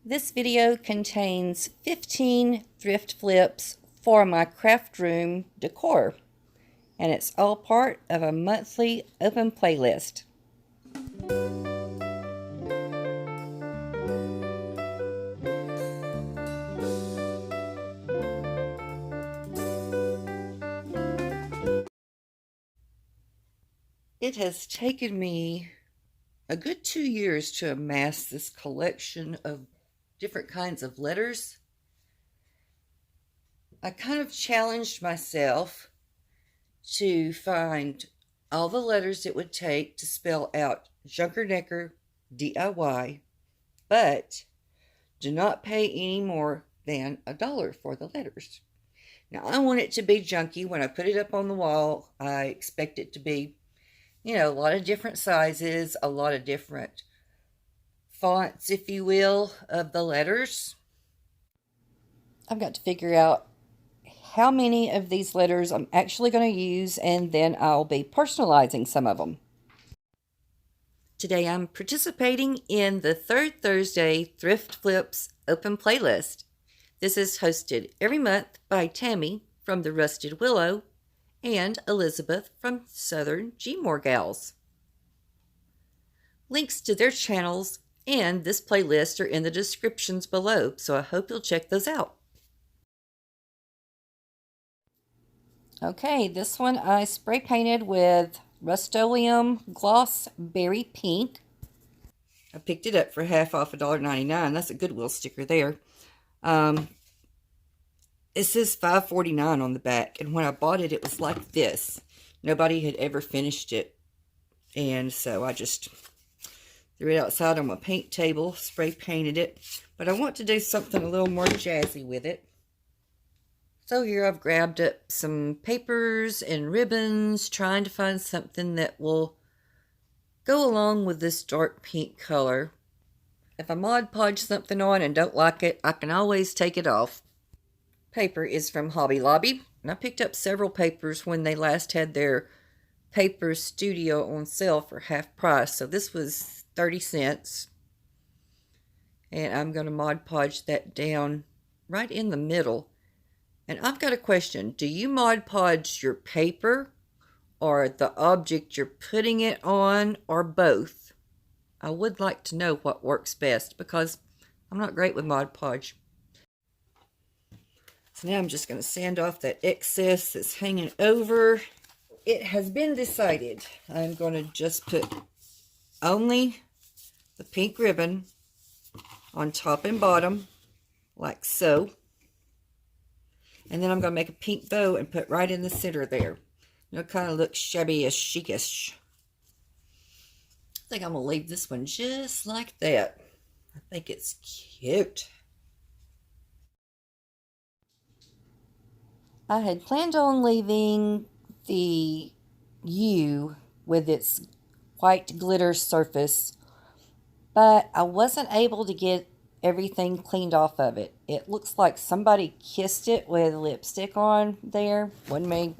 This video contains 15 thrift flips for my craft room decor, and it's all part of a monthly open playlist. It has taken me a good 2 years to amass this collection of different kinds of letters. I kind of challenged myself to find all the letters it would take to spell out Junkernecker DIY, but do not pay any more than $1 for the letters. Now, I want it to be junky. When I put it up on the wall, I expect it to be, a lot of different sizes, a lot of different fonts, if you will, of the letters. I've got to figure out how many of these letters I'm actually going to use, and then I'll be personalizing some of them. Today I'm participating in the Third Thursday Thrift Flips Open Playlist. This is hosted every month by Tammy from the Rusted Willow and Elizabeth from Southern Gmore Gals. Links to their channels and this playlist are in the descriptions below, so I hope you'll check those out. Okay, this one I spray painted with Rust-Oleum Gloss Berry Pink. I picked it up for half off $1.99. That's a Goodwill sticker there. It says $5.49 on the back, and when I bought it, it was like this. Nobody had ever finished it, and so I just threw it outside on my paint table, spray painted it, but I want to do something a little more jazzy with it. So here I've grabbed up some papers and ribbons, trying to find something that will go along with this dark pink color. If I Mod Podge something on and don't like it, I can always take it off. Paper is from Hobby Lobby, and I picked up several papers when they last had their paper studio on sale for half price. So this was 30 cents. And I'm going to Mod Podge that down right in the middle. And I've got a question. Do you Mod Podge your paper or the object you're putting it on, or both? I would like to know what works best because I'm not great with Mod Podge. So now I'm just going to sand off that excess that's hanging over. It has been decided I'm going to just put only the pink ribbon on top and bottom, like so. And then I'm going to make a pink bow and put right in the center there. It'll kind of look shabby-ish, chic-ish. I think I'm going to leave this one just like that. I think it's cute. I had planned on leaving the U with its white glitter surface, but I wasn't able to get everything cleaned off of it. It looks like somebody kissed it with lipstick on there. Wasn't me.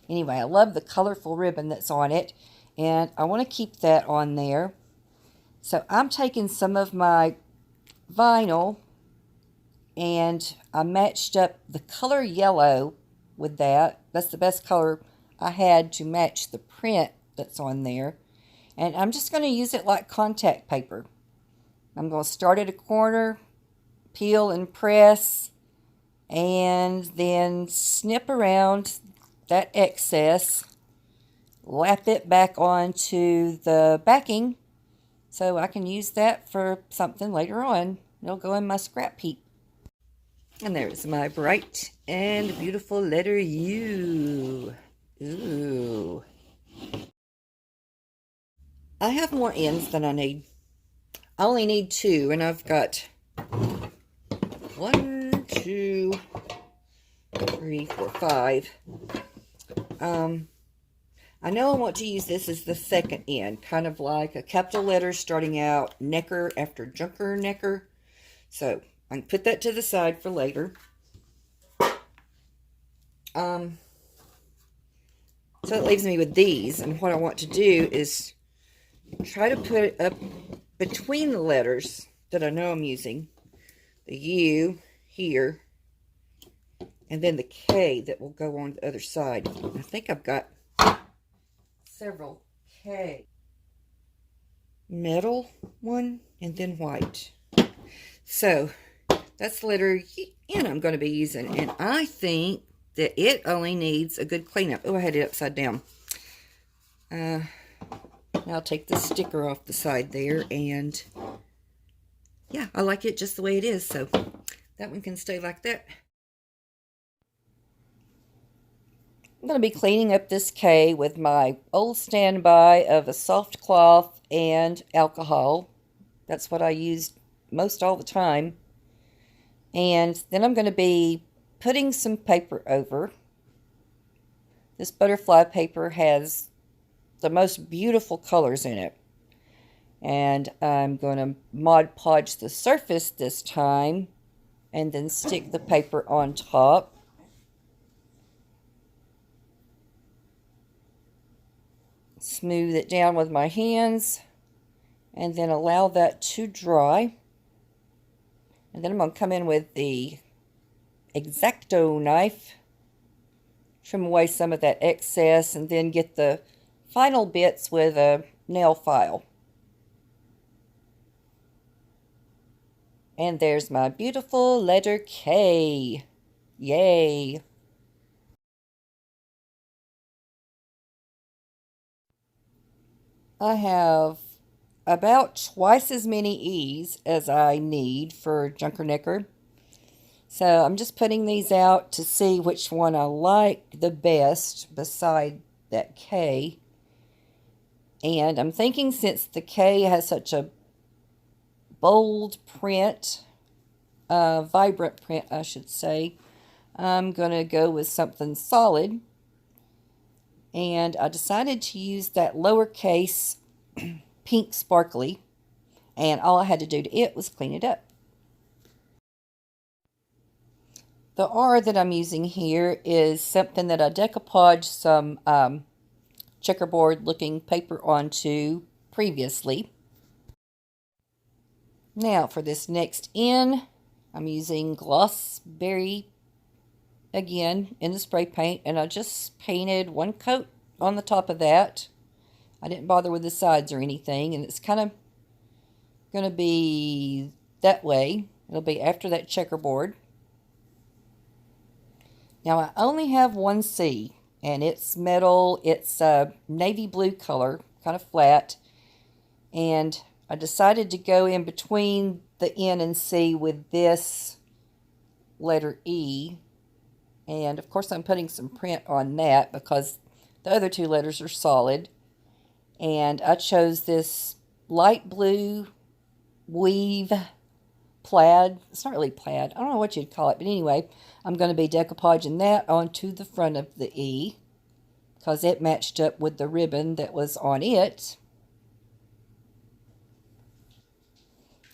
Anyway, I love the colorful ribbon that's on it, and I want to keep that on there. So I'm taking some of my vinyl, and I matched up the color yellow with that. That's the best color I had to match the print that's on there. And I'm just going to use it like contact paper. I'm going to start at a corner, peel and press, and then snip around that excess, lap it back onto the backing so I can use that for something later on. It'll go in my scrap heap. And there's my bright and beautiful letter U. Ooh. I have more ends than I need. I only need 2, and I've got 1, 2, 3, 4, 5. I know I want to use this as the second end, kind of like a capital letter starting out Necker after Junkernecker. So I can put that to the side for later. So it leaves me with these, and what I want to do is try to put it up between the letters that I know I'm using. the U here, and then the K that will go on the other side. I think I've got several K. Metal one, and then white. So that's the letter N I'm going to be using, and I think that it only needs a good cleanup. Oh, I had it upside down. I'll take the sticker off the side there, and yeah, I like it just the way it is, so that one can stay like that. I'm going to be cleaning up this K with my old standby of a soft cloth and alcohol. That's what I use most all the time. And then I'm going to be putting some paper over. This butterfly paper has the most beautiful colors in it. And I'm going to Mod Podge the surface this time and then stick the paper on top. Smooth it down with my hands and then allow that to dry. And then I'm going to come in with the X-Acto knife, trim away some of that excess, and then get the final bits with a nail file. And there's my beautiful letter K. Yay! I have about twice as many E's as I need for Junkernecker. So I'm just putting these out to see which one I like the best beside that K. And I'm thinking, since the K has such a bold print, vibrant print I should say, I'm going to go with something solid. And I decided to use that lowercase pink sparkly, and all I had to do to it was clean it up. The R that I'm using here is something that I decoupaged some checkerboard looking paper onto previously. Now for this next N, I'm using Glossberry again in the spray paint, and I just painted one coat on the top of that. I didn't bother with the sides or anything, and it's kind of going to be that way. It'll be after that checkerboard. Now I only have one C, and it's metal. It's a navy blue color, kind of flat, and I decided to go in between the N and C with this letter E. And of course I'm putting some print on that because the other two letters are solid. And I chose this light blue weave plaid. It's not really plaid. I don't know what you'd call it. But anyway, I'm going to be decoupaging that onto the front of the E because it matched up with the ribbon that was on it.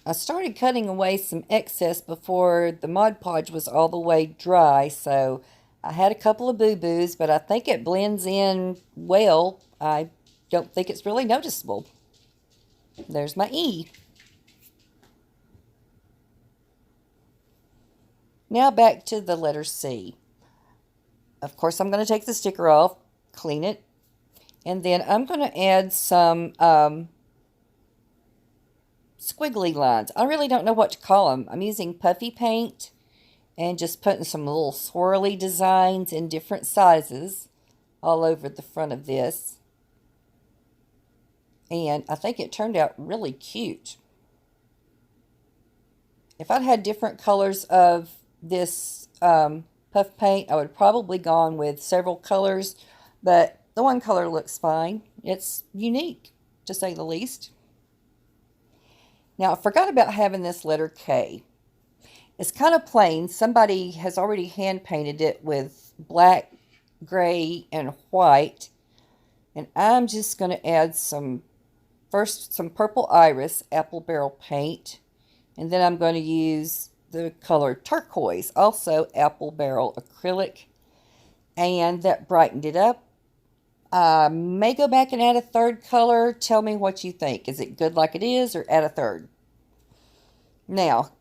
I started cutting away some excess before the Mod Podge was all the way dry, so I had a couple of boo-boos, but I think it blends in well. I don't think it's really noticeable. There's my E. Now back to the letter C. Of course, I'm going to take the sticker off, clean it, and then I'm going to add some squiggly lines. I really don't know what to call them. I'm using puffy paint and just putting some little swirly designs in different sizes all over the front of this. And I think it turned out really cute. If I'd had different colors of this puff paint, I would have probably gone with several colors, but the one color looks fine. It's unique, to say the least. Now, I forgot about having this letter K. It's kind of plain. Somebody has already hand painted it with black, gray, and white. And I'm just going to add some purple iris apple barrel paint. And then I'm going to use the color turquoise, also apple barrel acrylic. And that brightened it up. I may go back and add a third color. Tell me what you think. Is it good like it is, or add a third? Now,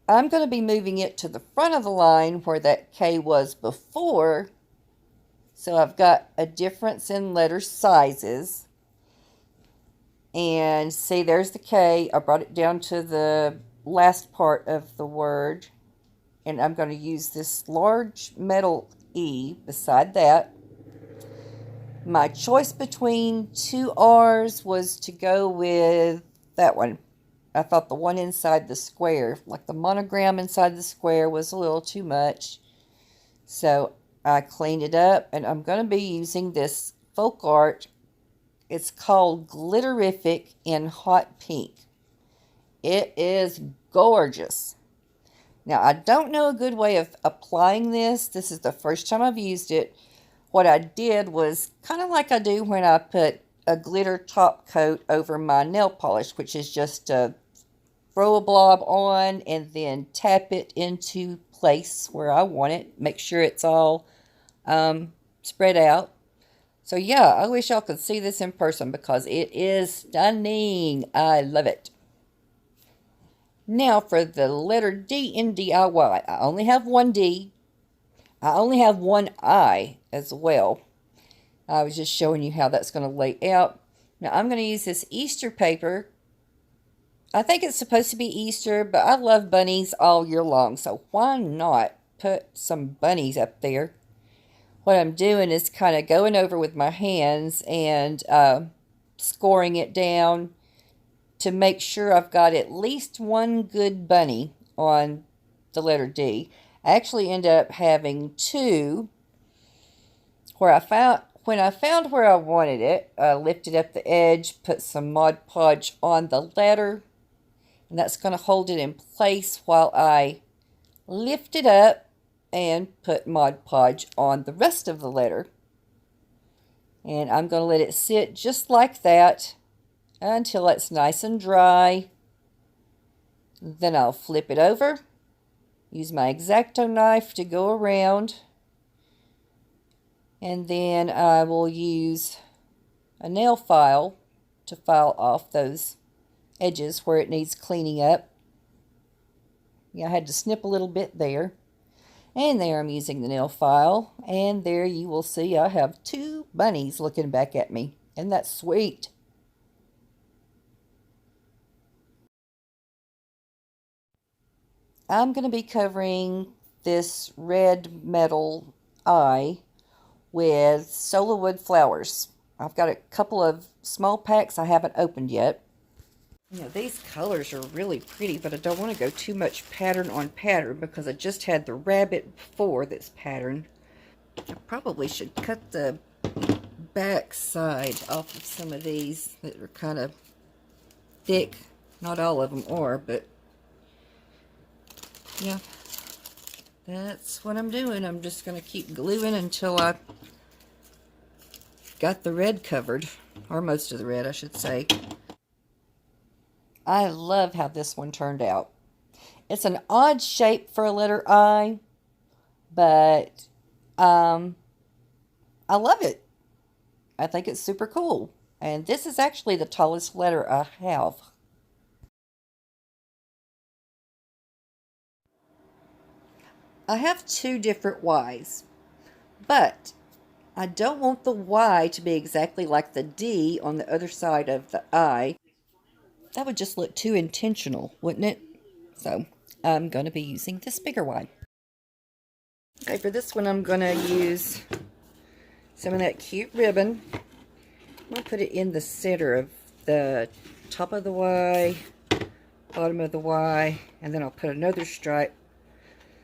I'm going to be moving it to the front of the line where that K was before. So I've got a difference in letter sizes. And see, there's the K. I brought it down to the last part of the word. And I'm going to use this large metal E beside that. My choice between two R's was to go with that one. I thought the one inside the square, like the monogram inside the square, was a little too much. So I cleaned it up, and I'm going to be using this folk art. It's called Glitterific in Hot Pink. It is gorgeous. Now, I don't know a good way of applying this. This is the first time I've used it. What I did was kind of like I do when I put a glitter top coat over my nail polish, which is just to throw a blob on and then tap it into place where I want it. Make sure it's all spread out. So yeah, I wish y'all could see this in person because it is stunning. I love it. Now for the letter D in DIY. I only have one D. I only have one I as well. I was just showing you how that's going to lay out. Now I'm going to use this Easter paper. I think it's supposed to be Easter, but I love bunnies all year long. So why not put some bunnies up there? What I'm doing is kind of going over with my hands and scoring it down to make sure I've got at least one good bunny on the letter D. I actually end up having two. When I found where I wanted it, I lifted up the edge, put some Mod Podge on the letter, and that's going to hold it in place while I lift it up and put Mod Podge on the rest of the letter. And I'm going to let it sit just like that until it's nice and dry. Then I'll flip it over, use my X-Acto knife to go around, and then I will use a nail file to file off those edges where it needs cleaning up. Yeah, I had to snip a little bit there. And there I'm using the nail file. And there you will see I have two bunnies looking back at me. And that's sweet. I'm going to be covering this red metal eye with SOLA wood flowers. I've got a couple of small packs I haven't opened yet. You know, these colors are really pretty, but I don't want to go too much pattern on pattern because I just had the rabbit before that's pattern. I probably should cut the back side off of some of these that are kind of thick. Not all of them are, but yeah, that's what I'm doing. I'm just going to keep gluing until I got the red covered, or most of the red, I should say. I love how this one turned out. It's an odd shape for a letter I, but I love it. I think it's super cool. And this is actually the tallest letter I have. I have two different Y's, but I don't want the Y to be exactly like the D on the other side of the I. That would just look too intentional, wouldn't it? So I'm going to be using this bigger Y. Okay, for this one I'm going to use some of that cute ribbon. I'm going to put it in the center of the top of the Y, bottom of the Y, and then I'll put another stripe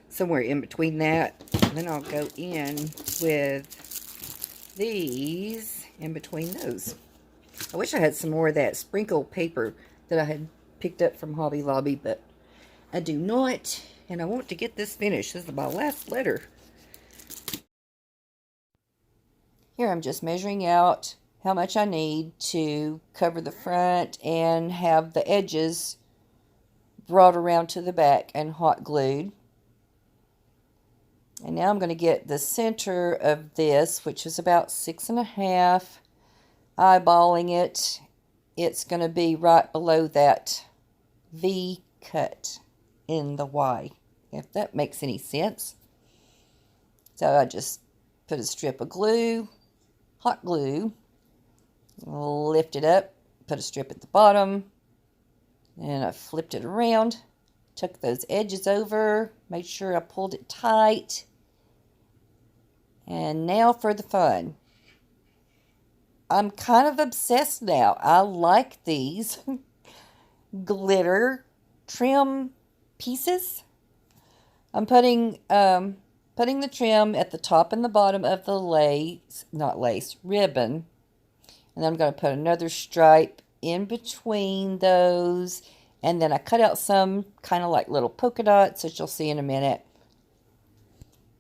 somewhere in between that. And then I'll go in with these in between those. I wish I had some more of that sprinkle paper that I had picked up from Hobby Lobby, but I do not, and I want to get this finished. This is my last letter. Here I'm just measuring out how much I need to cover the front and have the edges brought around to the back and hot glued. And now I'm going to get the center of this, which is about 6.5, eyeballing it. It's going to be right below that V cut. in the Y, if that makes any sense. So I just put a strip of glue, hot glue, lift it up, put a strip at the bottom, and I flipped it around, took those edges over, made sure I pulled it tight. And now for the fun. I'm kind of obsessed now. I like these glitter trim pieces. I'm putting the trim at the top and the bottom of the ribbon. And then I'm going to put another stripe in between those. And then I cut out some kind of like little polka dots that you'll see in a minute.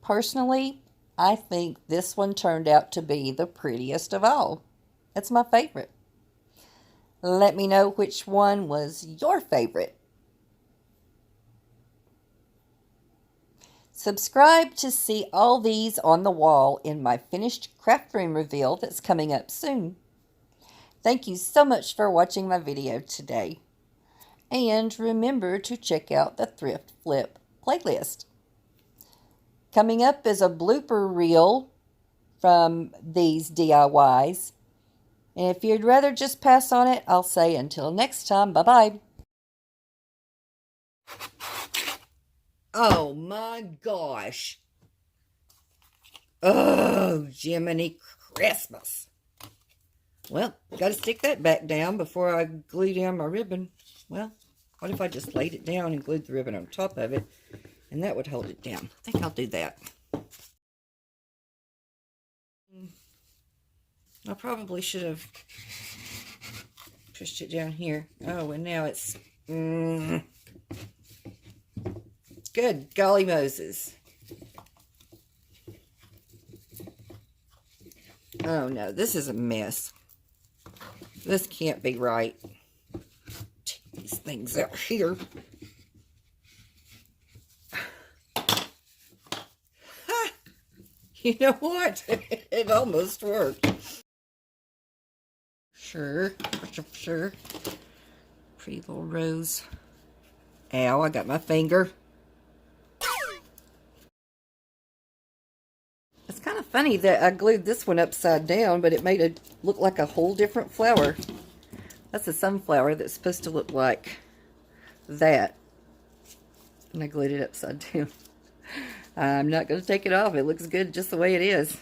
Personally, I think this one turned out to be the prettiest of all. It's my favorite. Let me know which one was your favorite. Subscribe to see all these on the wall in my finished craft room reveal that's coming up soon. Thank you so much for watching my video today. And remember to check out the Thrift Flip playlist. Coming up is a blooper reel from these DIYs. And if you'd rather just pass on it, I'll say until next time, bye-bye. Oh my gosh. Oh, Jiminy Christmas. Well, got to stick that back down before I glue down my ribbon. Well, what if I just laid it down and glued the ribbon on top of it? And that would hold it down. I think I'll do that. I probably should have pushed it down here. Oh, and now it's... Good golly Moses. Oh no, this is a mess. This can't be right. Take these things out here. Ha! You know what? It almost worked. Sure. Pretty little rose. Ow, I got my finger. It's kind of funny that I glued this one upside down, but it made it look like a whole different flower. That's a sunflower that's supposed to look like that. And I glued it upside down. I'm not going to take it off. It looks good just the way it is.